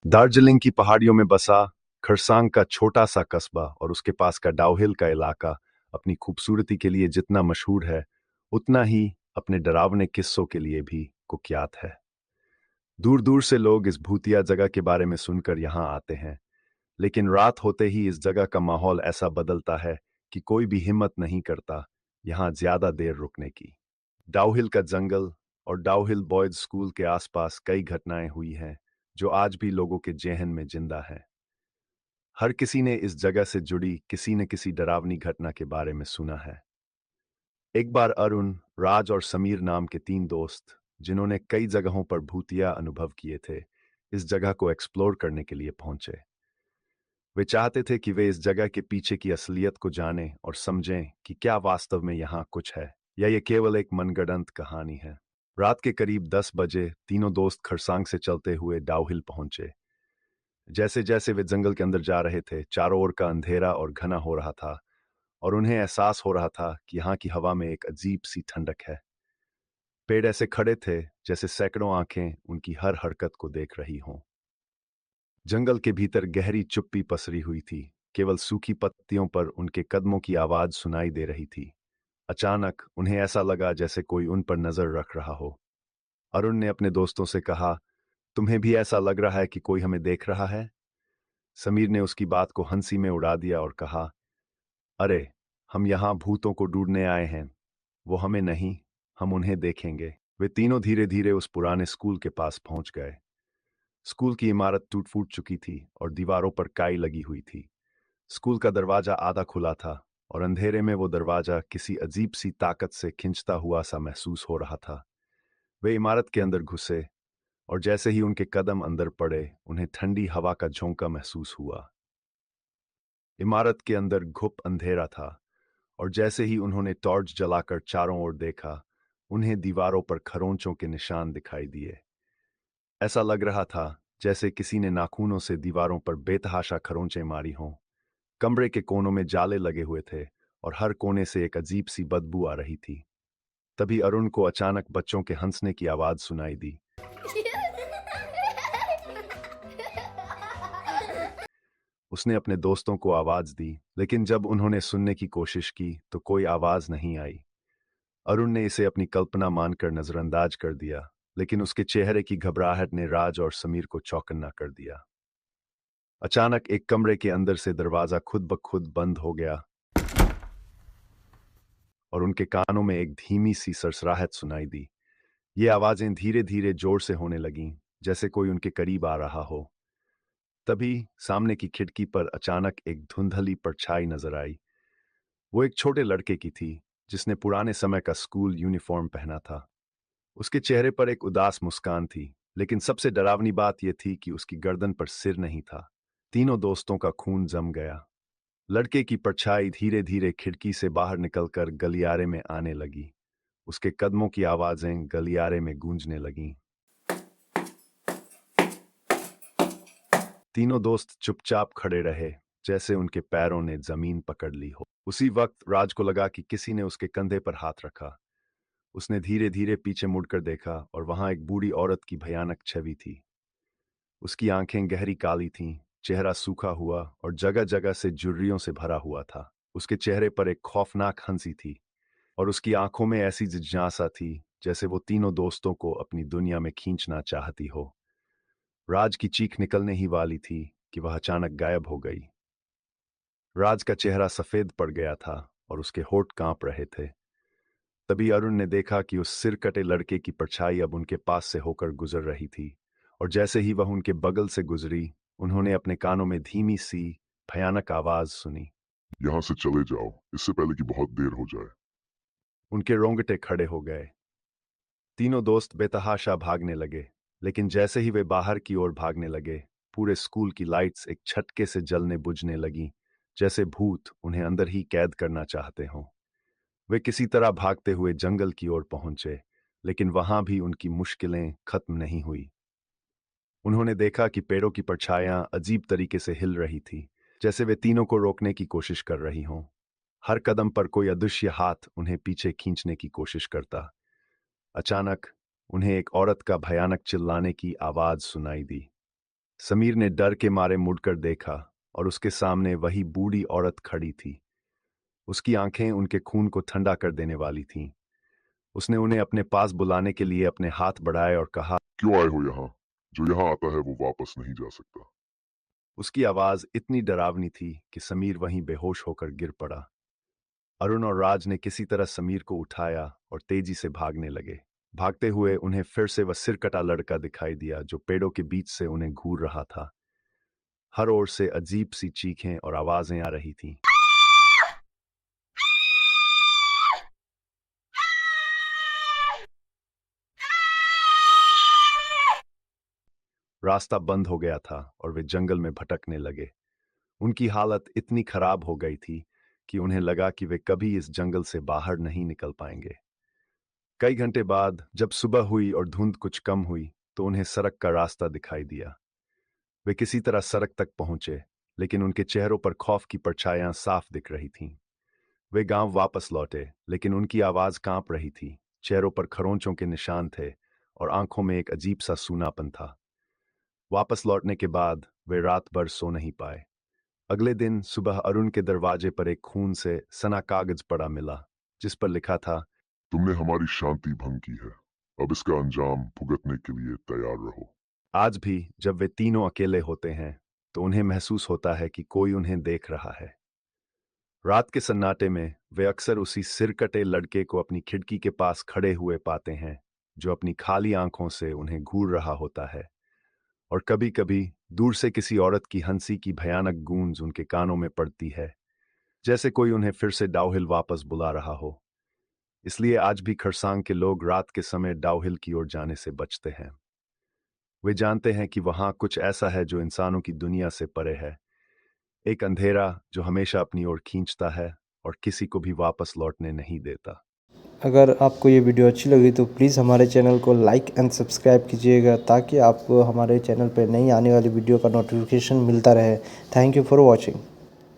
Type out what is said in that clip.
दार्जिलिंग की पहाड़ियों में बसा खरसांग का छोटा सा कस्बा और उसके पास का डाउहिल का इलाका अपनी खूबसूरती के लिए जितना मशहूर है, उतना ही अपने डरावने किस्सों के लिए भी कुख्यात है। दूर दूर से लोग इस भूतिया जगह के बारे में सुनकर यहाँ आते हैं, लेकिन रात होते ही इस जगह का माहौल ऐसा बदलता है कि कोई भी हिम्मत नहीं करता यहाँ ज्यादा देर रुकने की। डाउहिल का जंगल और डाउहिल बॉयज स्कूल के आसपास कई घटनाएं हुई हैं जो आज भी लोगों के जेहन में जिंदा हैं। हर किसी ने इस जगह से जुड़ी किसी न किसी डरावनी घटना के बारे में सुना है। एक बार अरुण, राज और समीर नाम के तीन दोस्त, जिन्होंने कई जगहों पर भूतिया अनुभव किए थे, इस जगह को एक्सप्लोर करने के लिए पहुंचे। वे चाहते थे कि वे इस जगह के पीछे की असलियत को जानें और समझें कि क्या वास्तव में यहाँ कुछ है या ये केवल एक मनगढ़ंत कहानी है। रात के करीब 10 बजे तीनों दोस्त खरसांग से चलते हुए डाउहिल पहुंचे। जैसे जैसे वे जंगल के अंदर जा रहे थे, चारों ओर का अंधेरा और घना हो रहा था और उन्हें एहसास हो रहा था कि यहाँ की हवा में एक अजीब सी ठंडक है। पेड़ ऐसे खड़े थे जैसे सैकड़ों आंखें उनकी हर हरकत को देख रही हों। जंगल के भीतर गहरी चुप्पी पसरी हुई थी, केवल सूखी पत्तियों पर उनके कदमों की आवाज सुनाई दे रही थी। अचानक उन्हें ऐसा लगा जैसे कोई उन पर नजर रख रहा हो। अरुण ने अपने दोस्तों से कहा, तुम्हें भी ऐसा लग रहा है कि कोई हमें देख रहा है? समीर ने उसकी बात को हंसी में उड़ा दिया और कहा, अरे, हम यहाँ भूतों को ढूंढने आए हैं, वो हमें नहीं, हम उन्हें देखेंगे। वे तीनों धीरे धीरे उस पुराने स्कूल के पास पहुंच गए। स्कूल की इमारत टूट फूट चुकी थी और दीवारों पर काई लगी हुई थी। स्कूल का दरवाजा आधा खुला था और अंधेरे में वो दरवाजा किसी अजीब सी ताकत से खिंचता हुआ सा महसूस हो रहा था। वे इमारत के अंदर घुसे और जैसे ही उनके कदम अंदर पड़े, उन्हें ठंडी हवा का झोंका महसूस हुआ। इमारत के अंदर घुप अंधेरा था और जैसे ही उन्होंने टॉर्च जलाकर चारों ओर देखा, उन्हें दीवारों पर खरोंचों के निशान दिखाई दिए। ऐसा लग रहा था जैसे किसी ने नाखूनों से दीवारों पर बेतहाशा खरोंचें मारी हों। कमरे के कोनों में जाले लगे हुए थे और हर कोने से एक अजीब सी बदबू आ रही थी। तभी अरुण को अचानक बच्चों के हंसने की आवाज सुनाई दी। उसने अपने दोस्तों को आवाज दी, लेकिन जब उन्होंने सुनने की कोशिश की तो कोई आवाज नहीं आई। अरुण ने इसे अपनी कल्पना मानकर नजरअंदाज कर दिया, लेकिन उसके चेहरे की घबराहट ने राज और समीर को चौकन्ना कर दिया। अचानक एक कमरे के अंदर से दरवाजा खुद ब खुद बंद हो गया और उनके कानों में एक धीमी सी सरसराहट सुनाई दी। ये आवाजें धीरे धीरे जोर से होने लगीं, जैसे कोई उनके करीब आ रहा हो। तभी सामने की खिड़की पर अचानक एक धुंधली परछाई नजर आई। वो एक छोटे लड़के की थी, जिसने पुराने समय का स्कूल यूनिफॉर्म पहना था। उसके चेहरे पर एक उदास मुस्कान थी, लेकिन सबसे डरावनी बात यह थी कि उसकी गर्दन पर सिर नहीं था। तीनों दोस्तों का खून जम गया। लड़के की परछाई धीरे धीरे खिड़की से बाहर निकलकर गलियारे में आने लगी। उसके कदमों की आवाजें गलियारे में गूंजने लगीं। तीनों दोस्त चुपचाप खड़े रहे, जैसे उनके पैरों ने जमीन पकड़ ली हो। उसी वक्त राज को लगा कि किसी ने उसके कंधे पर हाथ रखा। उसने धीरे धीरे पीछे मुड़कर देखा और वहां एक बूढ़ी औरत की भयानक छवि थी। उसकी आंखें गहरी काली थीं, चेहरा सूखा हुआ और जगह जगह से झुर्रियों से भरा हुआ था। उसके चेहरे पर एक खौफनाक हंसी थी और उसकी आंखों में ऐसी जिज्ञासा थी जैसे वो तीनों दोस्तों को अपनी दुनिया में खींचना चाहती हो। राज की चीख निकलने ही वाली थी कि वह अचानक गायब हो गई। राज का चेहरा सफेद पड़ गया था और उसके होंठ कांप रहे थे। तभी अरुण ने देखा कि उस सिर कटे लड़के की परछाई अब उनके पास से होकर गुजर रही थी और जैसे ही वह उनके बगल से गुजरी, उन्होंने अपने कानों में धीमी सी भयानक आवाज सुनी। यहाँ से चले जाओ, इससे पहले कि बहुत देर हो जाए। उनके रोंगटे खड़े हो गए। तीनों दोस्त बेतहाशा भागने लगे, लेकिन जैसे ही वे बाहर की ओर भागने लगे, पूरे स्कूल की लाइट्स एक झटके से जलने बुझने लगीं, जैसे भूत उन्हें अंदर ही कैद करना चाहते हों। वे किसी तरह भागते हुए जंगल की ओर पहुंचे, लेकिन वहां भी उनकी मुश्किलें खत्म नहीं हुई। उन्होंने देखा कि पेड़ों की परछायां अजीब तरीके से हिल रही थी, जैसे वे तीनों को रोकने की कोशिश कर रही हों। हर कदम पर कोई अदृश्य हाथ उन्हें पीछे खींचने की कोशिश करता। अचानक उन्हें एक औरत का भयानक चिल्लाने की आवाज सुनाई दी। समीर ने डर के मारे मुड़कर देखा और उसके सामने वही बूढ़ी औरत खड़ी थी। उसकी आंखें उनके खून को ठंडा कर देने वाली थीं। उसने उन्हें अपने पास बुलाने के लिए अपने हाथ बढ़ाए और कहा, क्यों आए हो यहाँ? जो यहाँ आता है वो वापस नहीं जा सकता। उसकी आवाज इतनी डरावनी थी कि समीर वहीं बेहोश होकर गिर पड़ा। अरुण और राज ने किसी तरह समीर को उठाया और तेजी से भागने लगे। भागते हुए उन्हें फिर से वह सिरकटा लड़का दिखाई दिया जो पेड़ों के बीच से उन्हें घूर रहा था। हर ओर से अजीब सी चीखें और आवाजें आ रही थीं। रास्ता बंद हो गया था और वे जंगल में भटकने लगे। उनकी हालत इतनी खराब हो गई थी कि उन्हें लगा कि वे कभी इस जंगल से बाहर नहीं निकल पाएंगे। कई घंटे बाद जब सुबह हुई और धुंध कुछ कम हुई तो उन्हें सड़क का रास्ता दिखाई दिया। वे किसी तरह सड़क तक पहुंचे, लेकिन उनके चेहरों पर खौफ की परछाइयां साफ दिख रही थीं। वे गांव वापस लौटे, लेकिन उनकी आवाज कांप रही थी। चेहरों पर खरोंचों के निशान थे और आंखों में एक अजीब सा सूनापन था। वापस लौटने के बाद वे रात भर सो नहीं पाए। अगले दिन सुबह अरुण के दरवाजे पर एक खून से सना कागज पड़ा मिला, जिस पर लिखा था, तुमने हमारी शांति भंग की है। अब इसका अंजाम भुगतने के लिए तैयार रहो। आज भी जब वे तीनों अकेले होते हैं तो उन्हें महसूस होता है कि कोई उन्हें देख रहा है। रात के सन्नाटे में वे अक्सर उसी सिरकटे लड़के को अपनी खिड़की के पास खड़े हुए पाते हैं, जो अपनी खाली आंखों से उन्हें घूर रहा होता है। और कभी कभी दूर से किसी औरत की हंसी की भयानक गूंज उनके कानों में पड़ती है, जैसे कोई उन्हें फिर से डाउहिल वापस बुला रहा हो। इसलिए आज भी खरसांग के लोग रात के समय डाउहिल की ओर जाने से बचते हैं। वे जानते हैं कि वहां कुछ ऐसा है जो इंसानों की दुनिया से परे है, एक अंधेरा जो हमेशा अपनी ओर खींचता है और किसी को भी वापस लौटने नहीं देता। अगर आपको ये वीडियो अच्छी लगी तो प्लीज़ हमारे चैनल को लाइक एंड सब्सक्राइब कीजिएगा, ताकि आपको हमारे चैनल पर नई आने वाली वीडियो का नोटिफिकेशन मिलता रहे। Thank you for watching.